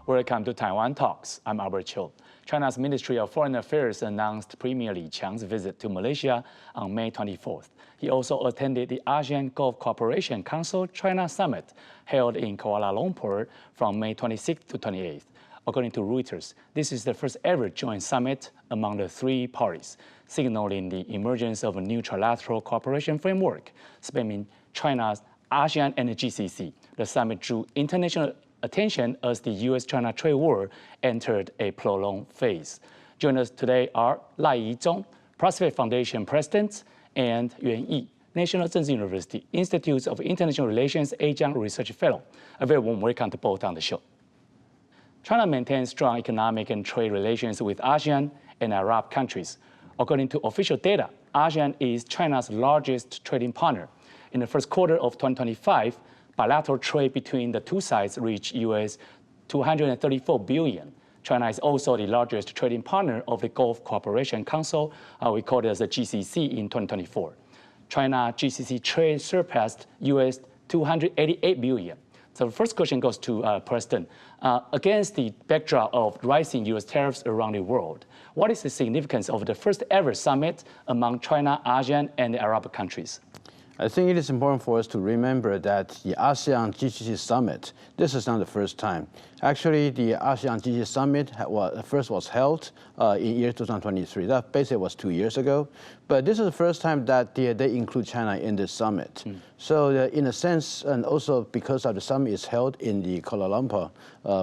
Welcome to Taiwan Talks. I'm Albert Chiu. China's Ministry of Foreign Affairs announced Premier Li Qiang's visit to Malaysia on May 24th. He also attended the ASEAN Gulf Cooperation Council China Summit held in Kuala Lumpur from May 26th to 28th. According to Reuters, this is the first ever joint summit among the three parties, signaling the emergence of a new trilateral cooperation framework spanning China's ASEAN and the GCC. The summit drew international attention as the U.S.-China trade war entered a prolonged phase. Joining us today are Lai Yizhong, Pacific Foundation President, and Yuan Yi, National Zhengzhi University Institute of International Relations Zhejiang Research Fellow. A very warm welcome to both on the show. China maintains strong economic and trade relations with ASEAN and Arab countries. According to official data, ASEAN is China's largest trading partner. In the first quarter of 2025, bilateral trade between the two sides reached US $234 billion. China is also the largest trading partner of the Gulf Cooperation Council, we call it as the GCC, in 2024. China-GCC trade surpassed US $288 billion. So the first question goes to President. Against the backdrop of rising US tariffs around the world, what is the significance of the first ever summit among China, ASEAN, and the Arab countries? I think it is important for us to remember that the ASEAN-GCC Summit, this is not the first time. Actually, the ASEAN-GCC Summit first was held in year 2023. That basically was 2 years ago. But this is the first time that they include China in this summit. So in a sense, and also because of the summit is held in the Kuala Lumpur,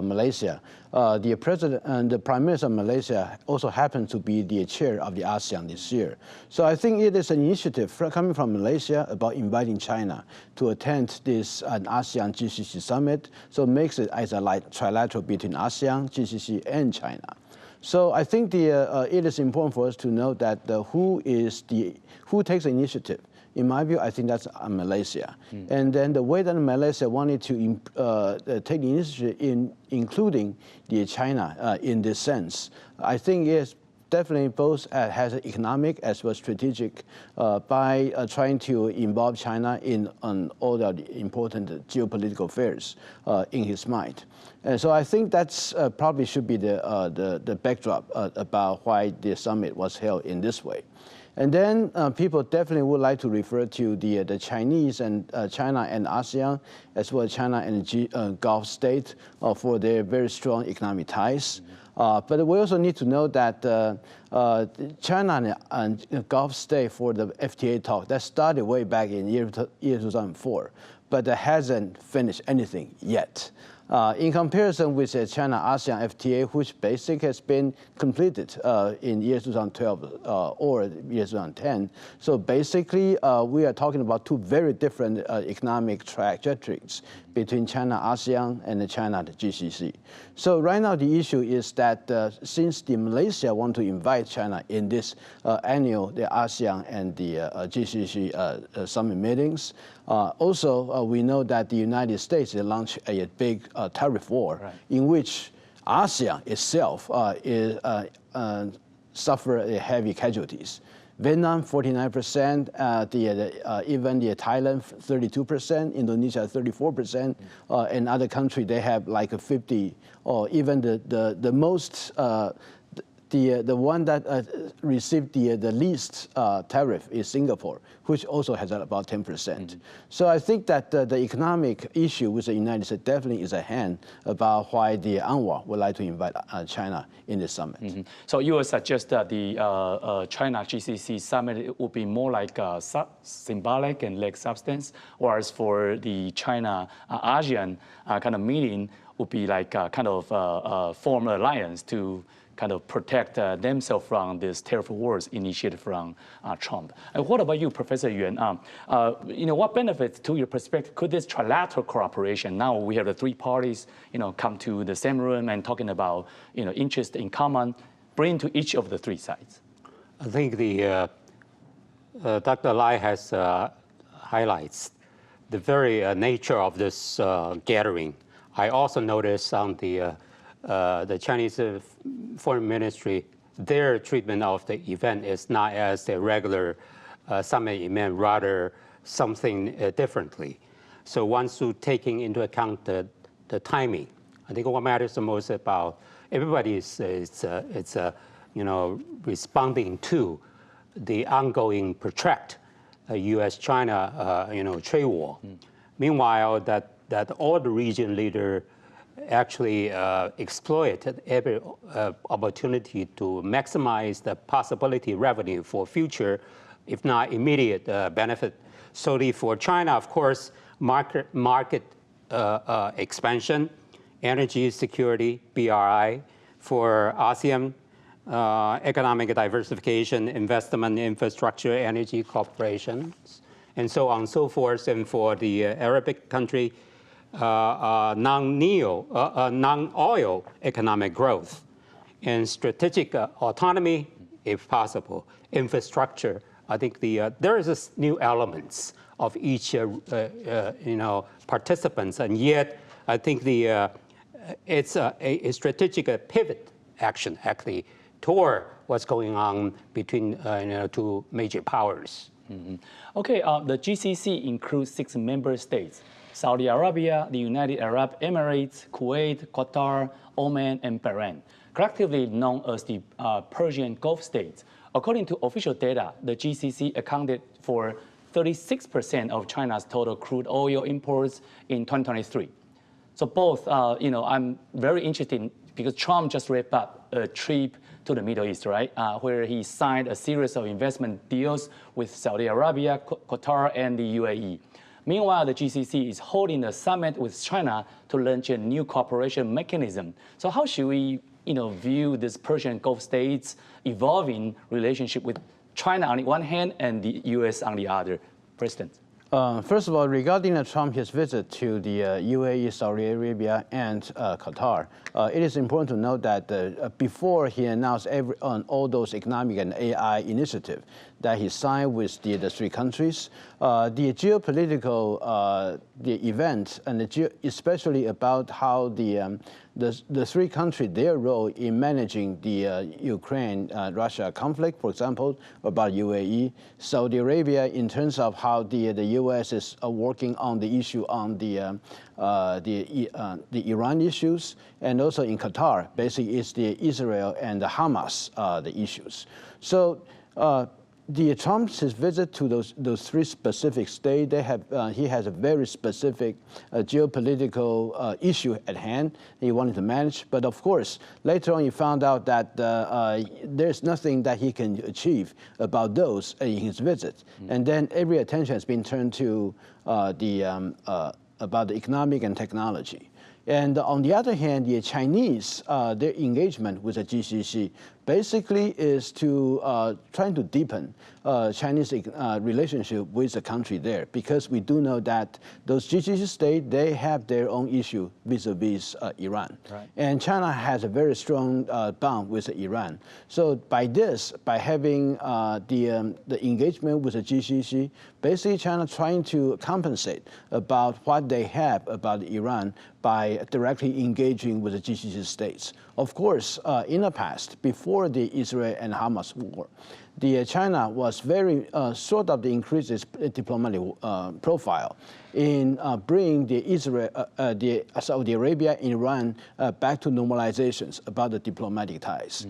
Malaysia, the President and the Prime Minister of Malaysia also happened to be the chair of the ASEAN this year. So I think it is an initiative coming from Malaysia about inviting China to attend this ASEAN-GCC Summit. So it makes it as a trilateral between ASEAN, GCC, and China. So I think it is important for us to know that who takes the initiative. In my view, I think that's Malaysia. And then the way that Malaysia wanted to take the initiative in including China in this sense, I think is definitely both has an economic as well as strategic by trying to involve China in all the important geopolitical affairs in his mind. And so I think that's probably should be the backdrop about why the summit was held in this way. And then people definitely would like to refer to the Chinese and China and ASEAN, as well as China and Gulf state for their very strong economic ties. But we also need to know that China and Gulf state for the FTA talk, that started way back in year 2004, but that hasn't finished anything yet. In comparison with the China-ASEAN FTA, which basically has been completed in year 2012 or year 2010. So basically, we are talking about two very different economic trajectories between China-ASEAN and China-GCC. So right now, the issue is that since Malaysia want to invite China in this annual, the ASEAN and the GCC summit meetings, also, we know that the United States launched a big tariff war in which ASEAN itself suffered heavy casualties. Vietnam, 49%, even the Thailand, 32%, Indonesia, 34%, and other countries, they have like a 50, or even the most, the one that received the least tariff is Singapore, which also has about 10%. So I think that the economic issue with the United States definitely is at hand about why the UNRWA would like to invite China in this summit. So you would suggest that the China-GCC summit would be more like symbolic and less substance, whereas for the China-ASEAN kind of meeting would be like kind of form an alliance to kind of protect themselves from this tariff wars initiated from Trump. And what about you, Professor Yuan? What benefits, to your perspective, could this trilateral cooperation, now we have the three parties, come to the same room and talking about, interest in common, bring to each of the three sides? I think Dr. Lai has highlights the very nature of this gathering. I also noticed on the Chinese Foreign Ministry, their treatment of the event is not as a regular summit event, rather something differently. So once you taking into account the timing, I think what matters the most about everybody is responding to the ongoing protracted U.S.-China trade war. Meanwhile, that all the region leaders actually exploited every opportunity to maximize the possibility revenue for future, if not immediate, benefit. Solely for China, of course, market expansion, energy security, BRI. For ASEAN, economic diversification, investment, infrastructure, energy corporations, and so on and so forth. And for the Arabic country, non-oil economic growth and strategic autonomy, if possible, infrastructure. I think there is this new elements of each participants, and yet I think it's a strategic pivot action actually toward what's going on between two major powers. Mm-hmm. Okay, the GCC includes 6 member states: Saudi Arabia, the United Arab Emirates, Kuwait, Qatar, Oman, and Bahrain, collectively known as the Persian Gulf states. According to official data, the GCC accounted for 36% of China's total crude oil imports in 2023. So both, I'm very interested because Trump just wrapped up a trip to the Middle East, right, where he signed a series of investment deals with Saudi Arabia, Qatar, and the UAE. Meanwhile, the GCC is holding a summit with China to launch a new cooperation mechanism. So how should we view this Persian Gulf states evolving relationship with China on the one hand and the U.S. on the other? President. First of all, regarding Trump's visit to the UAE, Saudi Arabia, and Qatar, it is important to note that before he announced on all those economic and AI initiatives that he signed with the 3 countries, the geopolitical the event, and especially about how the 3 countries, their role in managing the Ukraine-Russia conflict, for example, about UAE, Saudi Arabia in terms of how the U.S. is working on the issue on the Iran issues, and also in Qatar, basically it's the Israel and the Hamas the issues. So the Trump's visit to those 3 specific states, he has a very specific geopolitical issue at hand he wanted to manage. But of course, later on he found out that there's nothing that he can achieve about those in his visit. And then every attention has been turned to about the economic and technology. And on the other hand, the Chinese, their engagement with the GCC basically is to trying to deepen Chinese relationship with the country there, because we do know that those GCC states, they have their own issue vis-a-vis Iran. Right. And China has a very strong bond with Iran. So by having the engagement with the GCC, basically China trying to compensate about what they have about Iran by directly engaging with the GCC states. Of course, in the past, before the Israel and Hamas war, China was very sort of increased its diplomatic profile in bringing the Saudi Arabia and Iran back to normalizations about the diplomatic ties.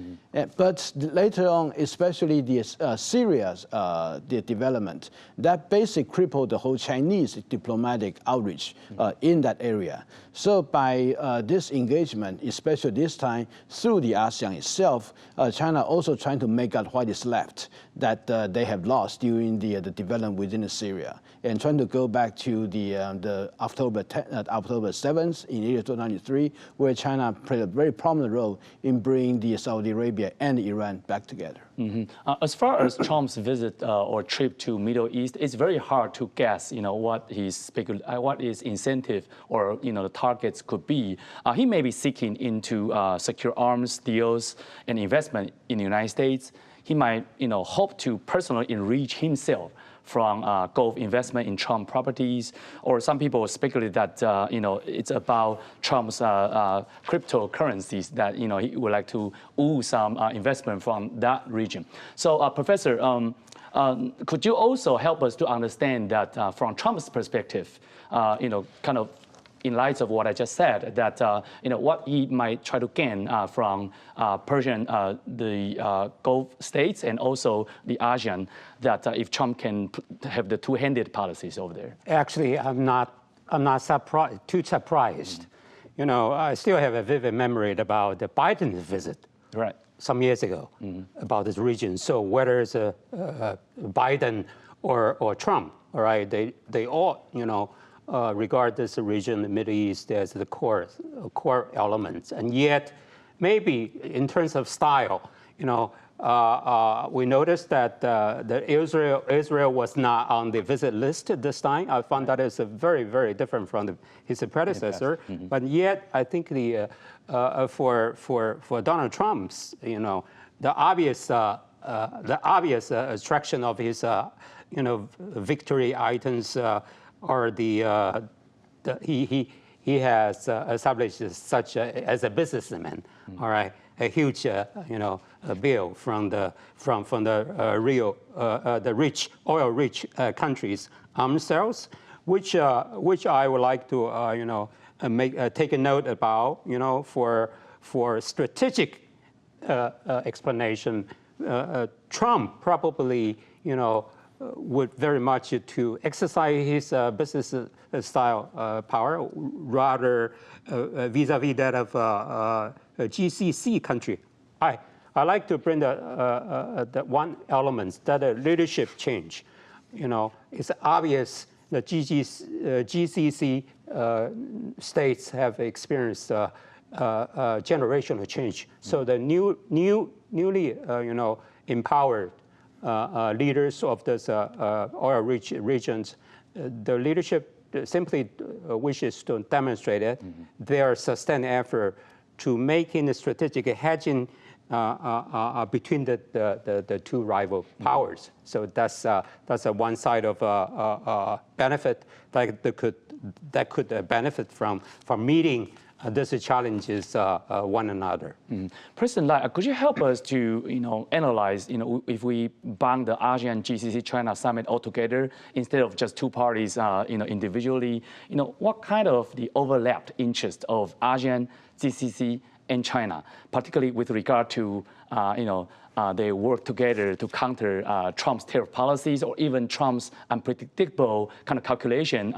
But later on, especially the Syria's the development, that basically crippled the whole Chinese diplomatic outreach in that area. So by this engagement, especially this time through the ASEAN itself, China also trying to make up what is left that they have lost during the development within Syria, and trying to go back to the October 7th in 1993, where China played a very prominent role in bringing the Saudi Arabia and Iran back together. As far as Trump's visit or trip to Middle East, it's very hard to guess, what his incentive or the targets could be. He may be seeking into secure arms deals and investment in the United States. He might, hope to personally enrich himself from Gulf investment in Trump properties, or some people speculate that it's about Trump's cryptocurrencies that he would like to woo some investment from that region. So, Professor, could you also help us to understand that from Trump's perspective, kind of in light of what I just said, that what he might try to gain from Persian, the Gulf states, and also the ASEAN, that if Trump can have the two-handed policies over there. Actually, I'm not too surprised. I still have a vivid memory about the Biden visit. Right. Some years ago about this region. So whether it's Biden or Trump, all right, they all regard this region, the Middle East, as the core elements. And yet, maybe in terms of style, we noticed that Israel was not on the visit list this time. I found that is very, very different from his predecessor. But yet, I think for Donald Trump's, the obvious attraction of his, victory items are he has established such as a businessman, all right, a huge, bill from the rich oil-rich countries' arms sales, which I would like to, take a note about, for strategic explanation. Trump probably, would very much to exercise his business style power rather vis-a-vis that of a GCC country. I like to bring that one element, that a leadership change. It's obvious that GCC states have experienced generational change. So the newly empowered leaders of these oil-rich regions, the leadership simply wishes to demonstrate it, their sustained effort to making a strategic hedging between the two rival powers. So that's one side of benefit that could benefit from meeting these challenges one another. President Li, could you help us to analyze if we bang the ASEAN-GCC-China summit altogether instead of just two parties individually, what kind of the overlapped interest of ASEAN, GCC, and China, particularly with regard to they work together to counter Trump's tariff policies or even Trump's unpredictable kind of calculation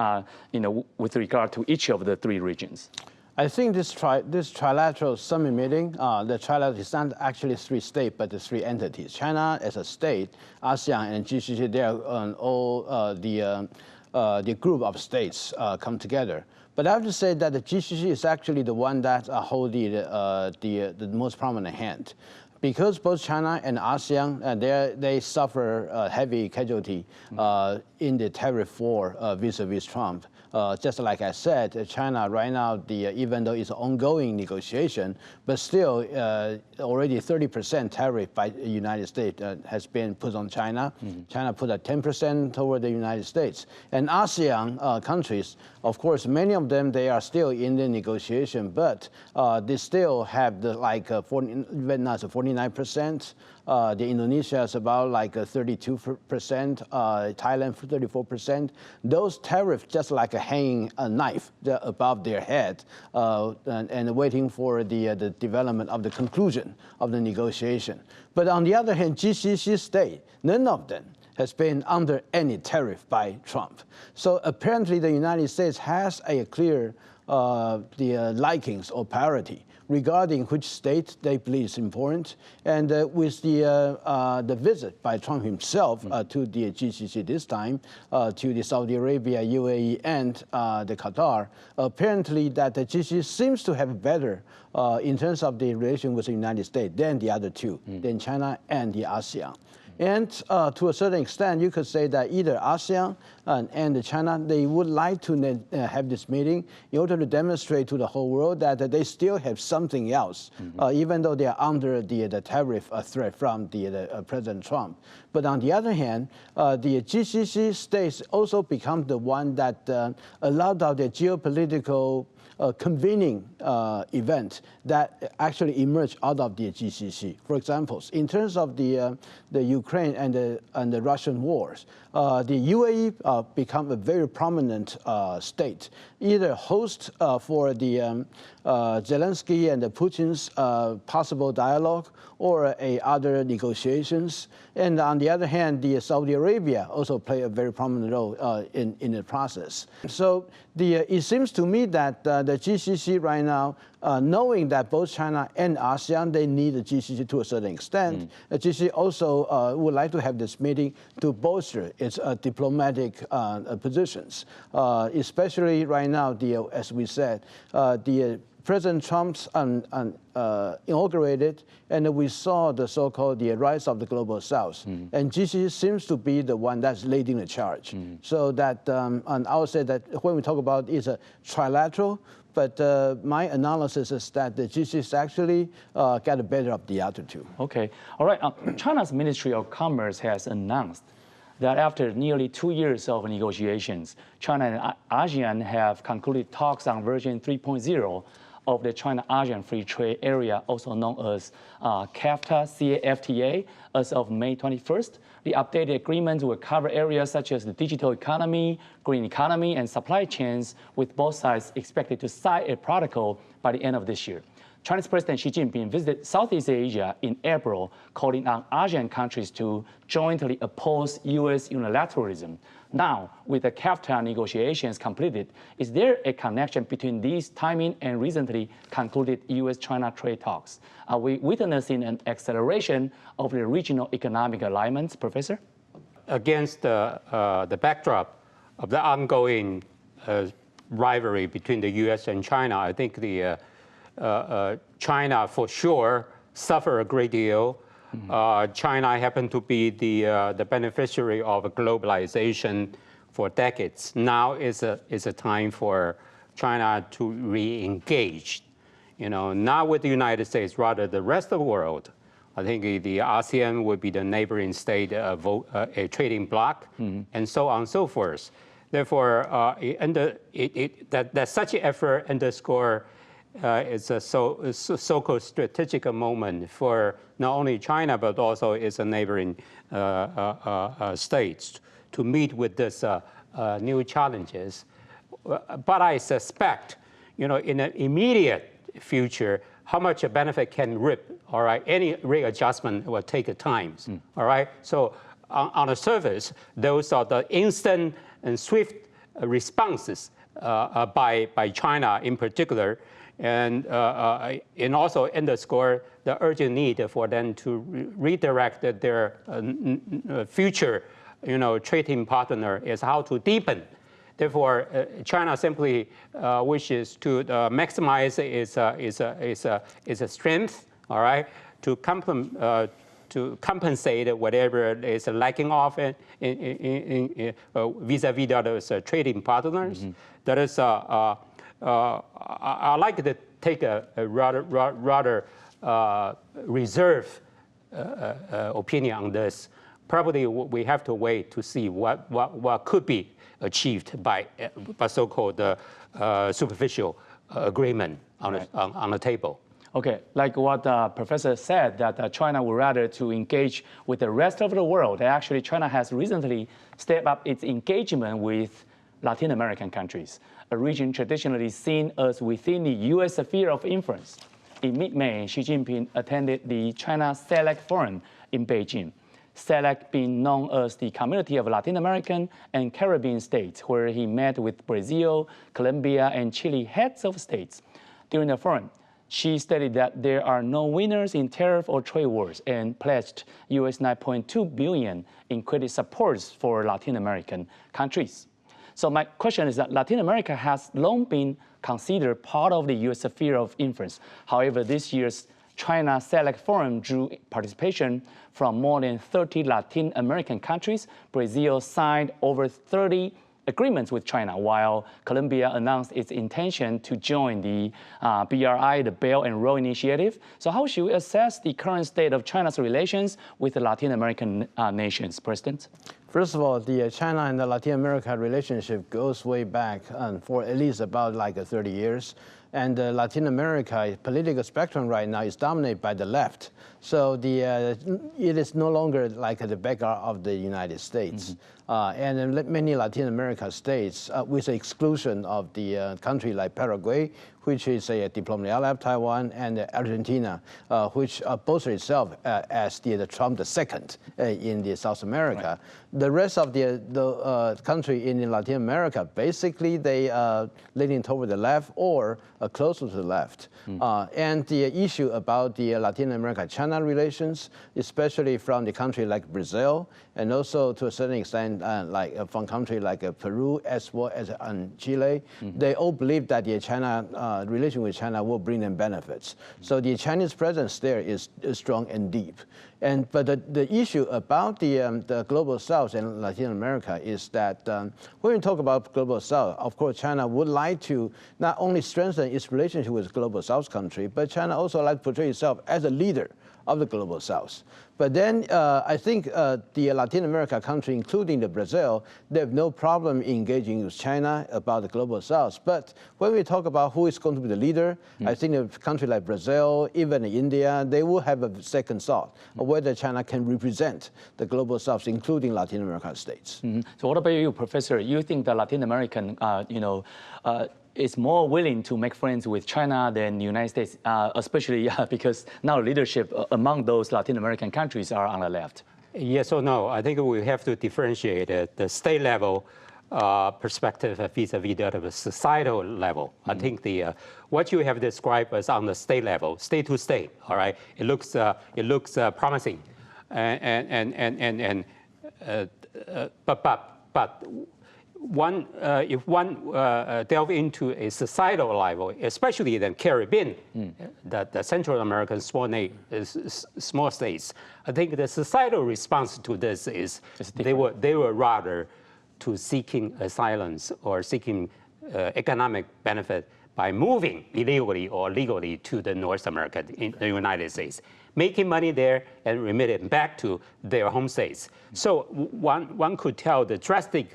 with regard to each of the three regions? I think this trilateral summit meeting, the trilateral is not actually three states, but the three entities. China as a state, ASEAN and GCC, they are all the group of states come together. But I have to say that the GCC is actually the one that holds the most prominent hand. Because both China and ASEAN, they suffer heavy casualty in the tariff war vis-a-vis Trump. Just like I said, China right now, even though it's an ongoing negotiation, but still already 30% tariff by the United States has been put on China. China put a 10% toward the United States. And ASEAN countries, of course, many of them, they are still in the negotiation, but they still have Vietnam is 49%. The Indonesia is about 32%, Thailand 34%. Those tariffs just like a hanging knife above their head and waiting for the development of the conclusion of the negotiation. But on the other hand, GCC state, none of them has been under any tariff by Trump. So apparently the United States has a clear likings or priority regarding which state they believe is important. And with the visit by Trump himself to the GCC this time, to the Saudi Arabia, UAE, and the Qatar, apparently that the GCC seems to have better in terms of the relation with the United States than the other two, than China and the ASEAN. And to a certain extent, you could say that either ASEAN and China, they would like to have this meeting in order to demonstrate to the whole world that they still have something else, even though they are under the tariff threat from the President Trump. But on the other hand, the GCC states also become the one that allowed out the geopolitical convening event that actually emerged out of the GCC. For example, in terms of the Ukraine and the Russian wars, the UAE become a very prominent state. either host for the Zelensky and the Putin's possible dialogue or other negotiations. And on the other hand, the Saudi Arabia also play a very prominent role in the process. So it seems to me that the GCC right now, knowing that both China and ASEAN, they need the GCC to a certain extent, the GCC also would like to have this meeting to bolster its diplomatic positions, especially right now, as we said, President Trump's inaugurated, and we saw the so-called the rise of the global south. And GCC seems to be the one that's leading the charge. So that, and I would say that when we talk about it's a trilateral, but my analysis is that the GCC actually got the better of the other two. Okay, all right. China's Ministry of Commerce has announced that after nearly 2 years of negotiations, China and ASEAN have concluded talks on version 3.0 of the China-ASEAN Free Trade Area, also known as CAFTA, CAFTA, as of May 21st. The updated agreement will cover areas such as the digital economy, green economy, and supply chains, with both sides expected to sign a protocol by the end of this year. Chinese President Xi Jinping visited Southeast Asia in April, calling on ASEAN countries to jointly oppose U.S. unilateralism. Now, with the CAFTA negotiations completed, is there a connection between these timing and recently concluded U.S.-China trade talks? Are we witnessing an acceleration of the regional economic alignments, Professor? Against the backdrop of the ongoing rivalry between the U.S. and China, I think the China for sure suffer a great deal. China happened to be the beneficiary of globalization for decades. Now is a time for China to re-engage. Not with the United States, rather the rest of the world. I think the ASEAN would be the neighboring state of a trading bloc, and so on and so forth. Therefore, that such an effort underscore it's a so-called strategic moment for not only China, but also its neighboring states to meet with this new challenges. But I suspect, in the immediate future, how much a benefit can rip, all right? Any readjustment will take time, all right? So on the surface, those are the instant and swift responses by China in particular, and also underscore the urgent need for them to redirect their future, trading partner is how to deepen. Therefore, China simply wishes to maximize its strength, all right, to compensate whatever is lacking off vis-a-vis those trading partners. That is. I like to take a rather reserved opinion on this. Probably we have to wait to see what could be achieved by so-called superficial agreement on the table. Okay, like what Professor said, that China would rather to engage with the rest of the world. Actually, China has recently stepped up its engagement with Latin American countries, a region traditionally seen as within the U.S. sphere of influence. In mid-May, Xi Jinping attended the China Select Forum in Beijing. Select being known as the Community of Latin American and Caribbean States, where he met with Brazil, Colombia, and Chile heads of states. During the forum, Xi stated that there are no winners in tariff or trade wars and pledged US $9.2 billion in credit supports for Latin American countries. So my question is that Latin America has long been considered part of the U.S. sphere of influence. However, this year's China Select Forum drew participation from more than 30 Latin American countries. Brazil signed over 30 agreements with China, while Colombia announced its intention to join the BRI, the Belt and Road Initiative. So how should we assess the current state of China's relations with the Latin American nations, President? First of all, the China and the Latin America relationship goes way back for at least about 30 years. And Latin America political spectrum right now is dominated by the left. So it is no longer like the backyard of the United States. and then many Latin American states, with the exclusion of the country like Paraguay, which is a diplomatic ally of Taiwan, and Argentina, which boasted itself as the Trump II in the South America. Right. The rest of the country in Latin America, basically they are leaning toward the left or closer to the left. And the issue about the Latin America-China relations, especially from the country like Brazil, and also to a certain extent from country like Peru as well as Chile, they all believe that the China relation with China will bring them benefits. So the Chinese presence there is strong and deep. But the issue about the Global South and Latin America is that when we talk about Global South, of course, China would like to not only strengthen its relationship with Global South country, but China also like to portray itself as a leader of the Global South. But then I think the Latin America country, including the Brazil, they have no problem engaging with China about the Global South. But when we talk about who is going to be the leader, I think a country like Brazil, even India, they will have a second thought of whether China can represent the Global South, including Latin American states. So what about you, Professor? You think the Latin American, is more willing to make friends with China than the United States, especially because now leadership among those Latin American countries are on the left? Yes or no? I think we have to differentiate the state level perspective vis-a-vis the societal level. I think what you have described as on the state level, state to state, all right, it looks promising, but if one delve into a societal level, especially the Caribbean, the Central American small states, I think the societal response to this is they were rather to seeking asylum or seeking economic benefit by moving illegally or legally to the North America, in the United States, making money there and remit it back to their home states. So one could tell the drastic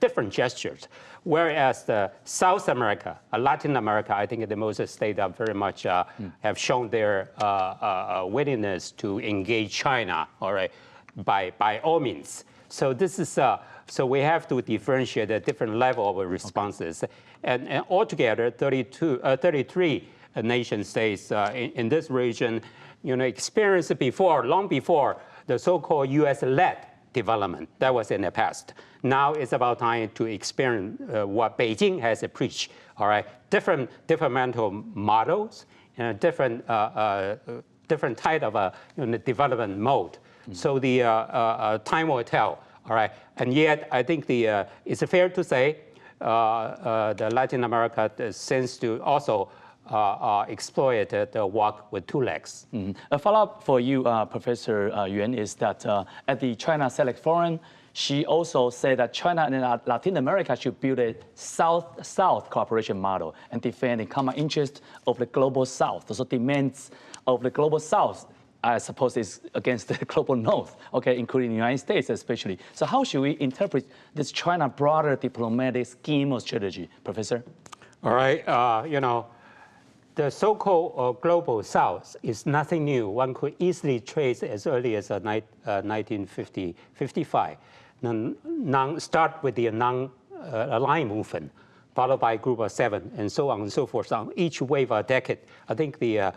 different gestures, whereas the South America, Latin America, I think the most states are very much have shown their willingness to engage China, all right, by all means. So this is so we have to differentiate the different level of responses, and altogether 33 nation states in this region, experienced before, long before the so-called U.S.-led development that was in the past. Now it's about time to experience what Beijing has preached. All right, different mental models and different type of development mode. So the time will tell. All right, and yet I think it's fair to say the Latin America seems to also exploit the walk with two legs. A follow-up for you, Professor Yuan, is that at the China Select Forum, she also said that China and Latin America should build a South-South cooperation model and defend the common interest of the Global South. So demands of the Global South, I suppose, is against the Global North, okay, including the United States especially. So how should we interpret this China broader diplomatic scheme or strategy, Professor? All right, the so-called Global South is nothing new. One could easily trace as early as 1955. Start with the non-aligned movement, followed by Group of Seven, and so on and so forth. On each wave a decade, I think the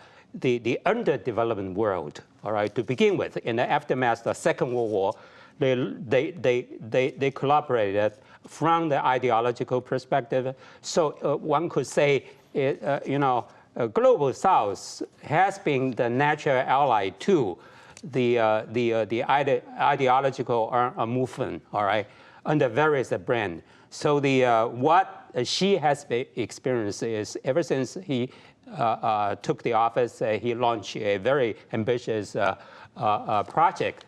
underdeveloped world, all right, to begin with, in the aftermath of the Second World War, they collaborated from the ideological perspective. So one could say, Global South has been the natural ally to the ideological movement, all right, under various brands. So what Xi has experienced is ever since he took the office, he launched a very ambitious project,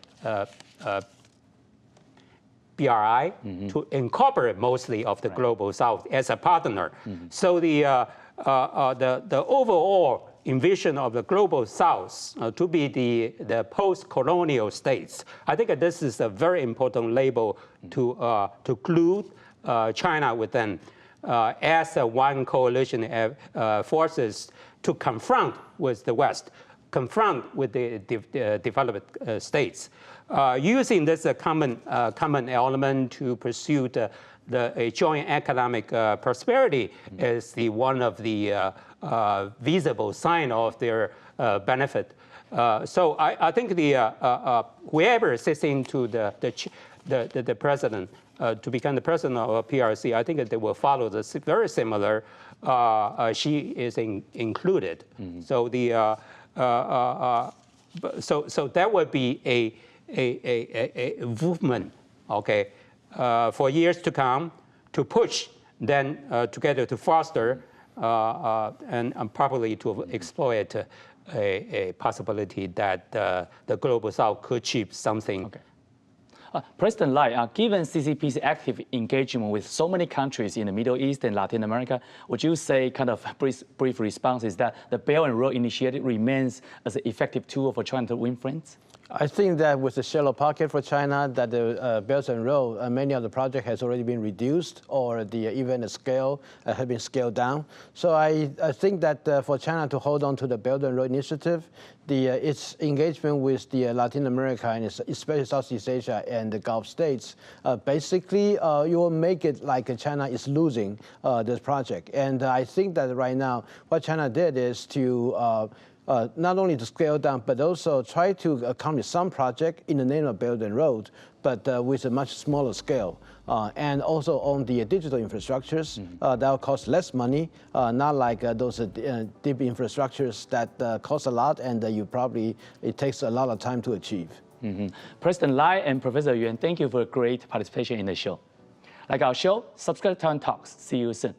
BRI, to incorporate mostly of the Global South as a partner. So the overall envision of the Global South to be the post-colonial states, I think this is a very important label to glue China within as one coalition forces to confront with the West. confront with the developed states, using this common element to pursue a joint economic prosperity is one of the visible sign of their benefit. So I think whoever sits into the president to become the president of PRC, I think that they will follow this very similar. Xi is included. So so that would be a movement, okay, for years to come, to push then together to foster and probably to exploit a possibility that the global South could achieve something. Okay. President Li, given CCP's active engagement with so many countries in the Middle East and Latin America, would you say, kind of brief response, is that the Belt and Road Initiative remains as an effective tool for China to win friends? I think that with the shallow pocket for China, that the Belt and Road, many of the projects has already been reduced, or even the scale has been scaled down. So I think that for China to hold on to the Belt and Road Initiative, its engagement with the Latin America and especially Southeast Asia and the Gulf states, basically you will make it like China is losing this project. And I think that right now what China did is to not only to scale down, but also try to accomplish some project in the name of Belt and Road, but with a much smaller scale. And also on the digital infrastructures, that will cost less money, not like those deep infrastructures that cost a lot and it takes a lot of time to achieve. President Li and Professor Yuan, thank you for a great participation in the show. Like our show, subscribe to Taiwan Talks. See you soon.